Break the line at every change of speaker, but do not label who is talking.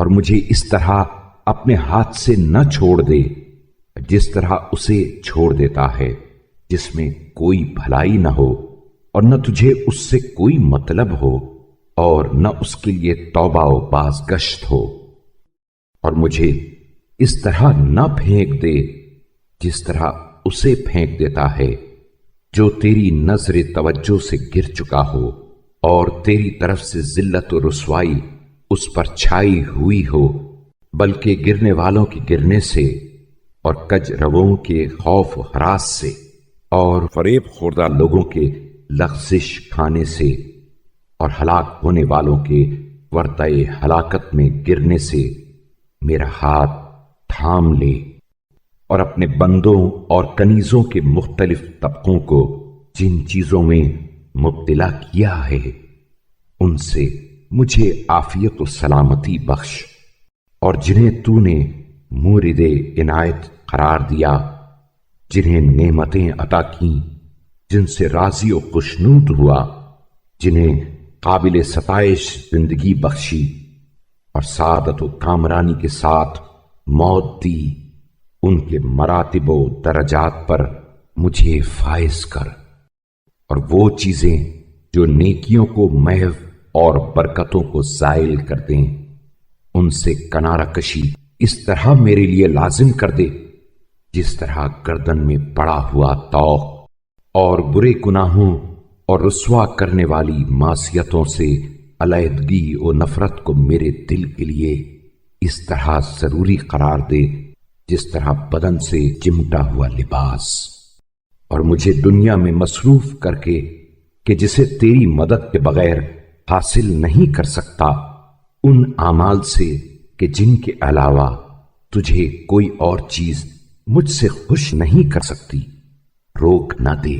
اور مجھے اس طرح اپنے ہاتھ سے نہ چھوڑ دے جس طرح اسے چھوڑ دیتا ہے جس میں کوئی بھلائی نہ ہو اور نہ تجھے اس سے کوئی مطلب ہو اور نہ اس کے لیے توبہ و بازگشت ہو، اور مجھے اس طرح نہ پھینک دے جس طرح اسے پھینک دیتا ہے جو تیری نظر توجہ سے گر چکا ہو اور تیری طرف سے ذلت و رسوائی اس پر چھائی ہوئی ہو، بلکہ گرنے والوں کے گرنے سے اور کج رووں کے خوف و ہراس سے اور فریب خوردہ لوگوں کے لغزش کھانے سے اور ہلاک ہونے والوں کے ورطۂ ہلاکت میں گرنے سے میرا ہاتھ تھام لے، اور اپنے بندوں اور کنیزوں کے مختلف طبقوں کو جن چیزوں میں مبتلا کیا ہے ان سے مجھے عافیت و سلامتی بخش، اور جنہیں تو نے مورد عنایت قرار دیا، جنہیں نعمتیں عطا کیں، جن سے راضی و خوشنود ہوا، جنہیں قابل ستائش زندگی بخشی اور سعادت و کامرانی کے ساتھ موت دی، ان کے مراتب و درجات پر مجھے فائز کر، اور وہ چیزیں جو نیکیوں کو محو اور برکتوں کو زائل کر دیں ان سے کنارہ کشی اس طرح میرے لیے لازم کر دے جس طرح گردن میں پڑا ہوا طوق، اور برے گناہوں اور رسوا کرنے والی معصیتوں سے علیحدگی و نفرت کو میرے دل کے لیے اس طرح ضروری قرار دے جس طرح بدن سے چمٹا ہوا لباس، اور مجھے دنیا میں مصروف کر کے کہ جسے تیری مدد کے بغیر حاصل نہیں کر سکتا ان اعمال سے کہ جن کے علاوہ تجھے کوئی اور چیز مجھ سے خوش نہیں کر سکتی، روک نہ دے۔